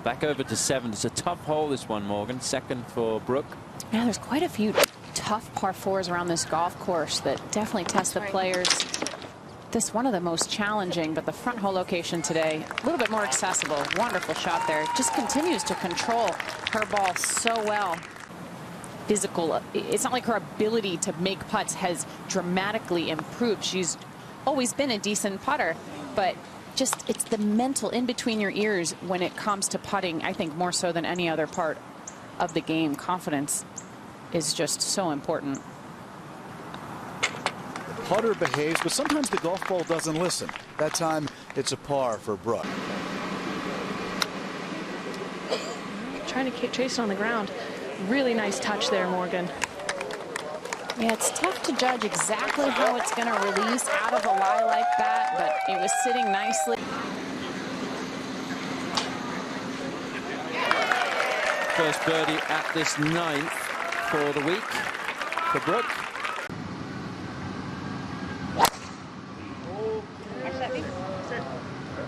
Back over to 7. It's a tough hole, this one, Morgan. Second for Brooke. Yeah, there's quite a few tough par 4s around this golf course that definitely test the players. This one of the most challenging, but the front hole location today, a little bit more accessible. Wonderful shot there. Just continues to control her ball so well. Physical. It's not like her ability to make putts has dramatically improved. She's always been a decent putter, but just it's the mental in between your ears when it comes to putting, I think more so than any other part of the game. Confidence is just so important. The putter behaves, but sometimes the golf ball doesn't listen. That time it's a par for Brooke. Trying to chase on the ground. Really nice touch there, Morgan. Yeah, it's tough to judge exactly how it's going to release out of a lie like that, but it was sitting nicely. First birdie at this 9th for the week for Brooke.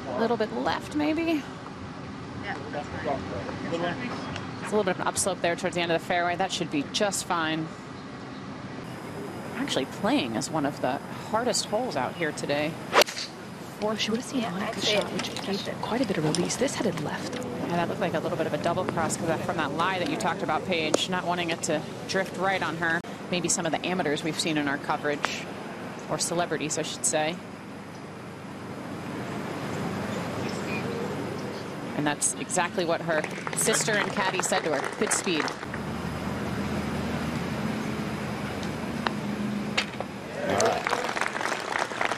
A little bit left, maybe. Yeah, that's fine. It's a little bit of an upslope there towards the end of the fairway. That should be just fine. Actually playing as one of the hardest holes out here today. Or she would have seen Monica's shot, which gave quite a bit of release. This headed left. Yeah, that looked like a little bit of a double cross from that lie that you talked about, Paige, not wanting it to drift right on her. Maybe some of the amateurs we've seen in our coverage, or celebrities, I should say. And that's exactly what her sister and caddy said to her. Good speed.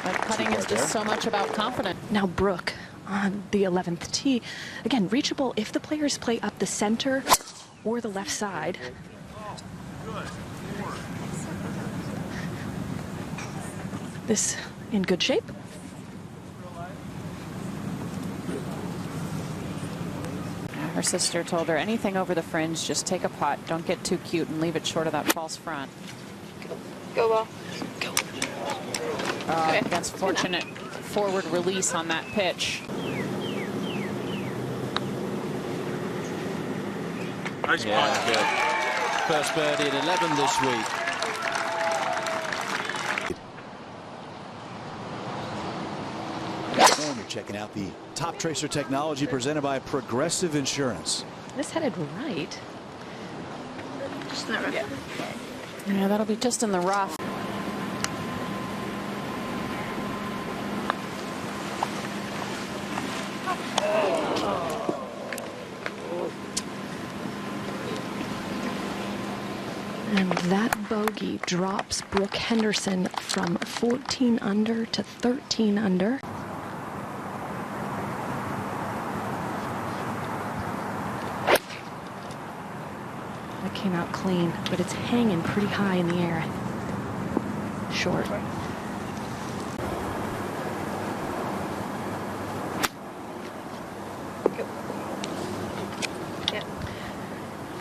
But putting is just so much about confidence. Now Brooke on the 11th tee. Again, reachable if the players play up the center or the left side. This in good shape. Her sister told her anything over the fringe, just take a putt. Don't get too cute and leave it short of that false front. Go ball. Go. That's fortunate forward release on that pitch. Nice putt. Good. First birdie at 11 this week. And you're checking out the Top Tracer technology presented by Progressive Insurance. This headed right. Just in the rough. Yeah, that'll be just in the rough. And that bogey drops Brooke Henderson from 14 under to 13 under. That came out clean, but it's hanging pretty high in the air. Short.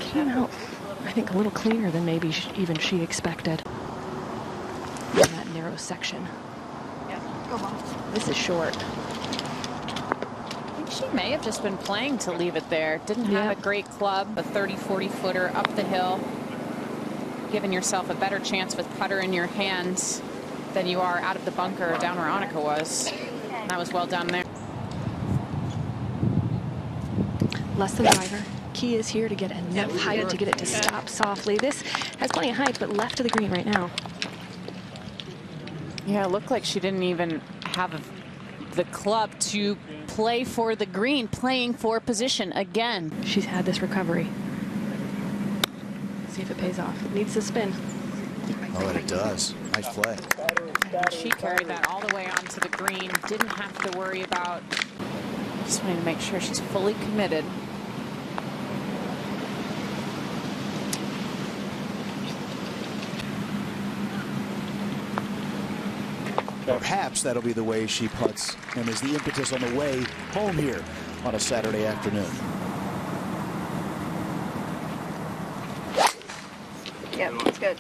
Came out, I think, a little cleaner than maybe even she expected in that narrow section. Yeah, go ball. This is short. I think she may have just been playing to leave it there. Didn't have a great club, a 30-40 footer up the hill, giving yourself a better chance with putter in your hands than you are out of the bunker down where Annika was. That was well done there. Less than driver. Key is here to get enough height to get it to stop softly. This has plenty of height, but left of the green right now. Yeah, it looked like she didn't even have the club to play for the green, playing for position again. She's had this recovery. See if it pays off. It needs to spin. Oh, and it does. Nice play. She carried that all the way onto the green. Didn't have to worry about. Just wanting to make sure she's fully committed. Perhaps that'll be the way she putts and is the impetus on the way home here on a Saturday afternoon. Yeah, that's good.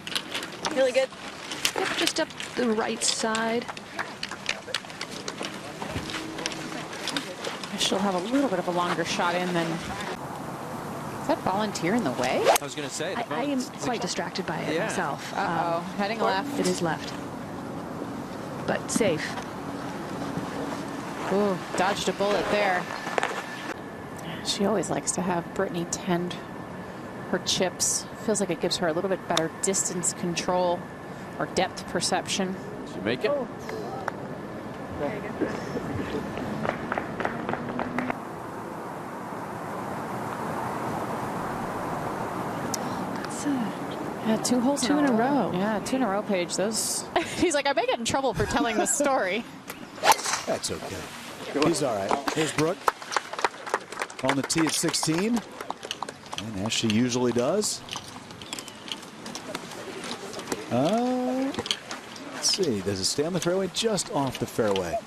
Really good. Yep, just up the right side. She'll have a little bit of a longer shot in than... Is that volunteer in the way? I was going to say. I am quite distracted by it myself. Uh-oh, heading left. It is left. But safe. Ooh, dodged a bullet there. She always likes to have Brittany tend her chips. Feels like it gives her a little bit better distance control or depth perception. Did you make it? Yeah, two holes in a row. Yeah, 2 in a row, Paige. Those. He's like, I may get in trouble for telling this story. That's okay. He's all right. Here's Brooke on the tee at 16. And as she usually does. Let's see. Does it stay on the fairway? Just off the fairway.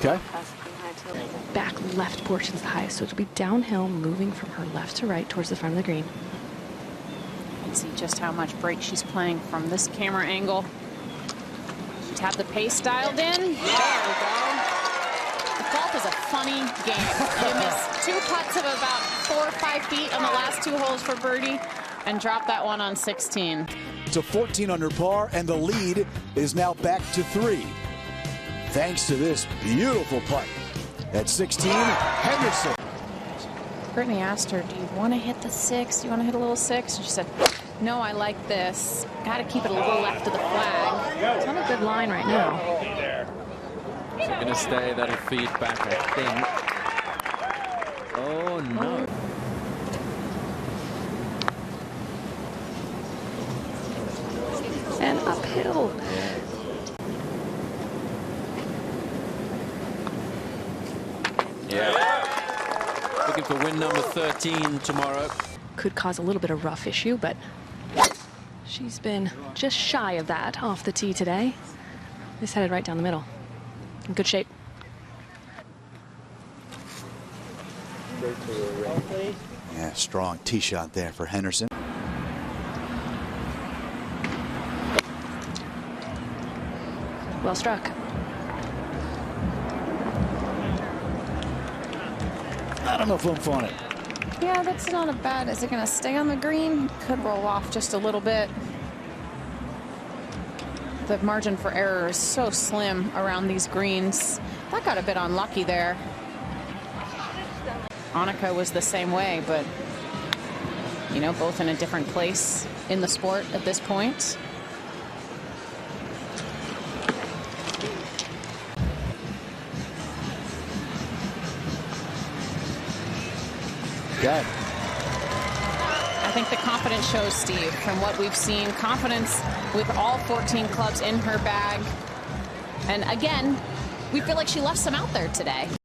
Okay. Back left portion's the highest, so it'll be downhill, moving from her left to right towards the front of the green. You can see just how much break she's playing from this camera angle. She's had the pace dialed in. There we go. Golf is a funny game. You miss 2 putts of about 4 or 5 feet on the last 2 holes for birdie and drop that one on 16. It's a 14 under par, and the lead is now back to 3. Thanks to this beautiful putt. At 16, Henderson. Brittany asked her, do you want to hit the 6? Do you want to hit a little 6? And she said, no, I like this. Got to keep it a little left of the flag. It's on a good line right now. Is it going to stay? That'll feed back, I think. Oh, no. And uphill. Yeah. Looking for win number 13 tomorrow. Could cause a little bit of rough issue, but she's been just shy of that off the tee today. This headed right down the middle. In good shape. Yeah, strong tee shot there for Henderson. Well struck. I don't know if I'm on it. Yeah, that's not a bad. Is it going to stay on the green? Could roll off just a little bit. The margin for error is so slim around these greens. That got a bit unlucky there. Annika was the same way, but, you know, both in a different place in the sport at this point. Good. I think the confidence shows, Steve, from what we've seen. Confidence with all 14 clubs in her bag. And again, we feel like she left some out there today.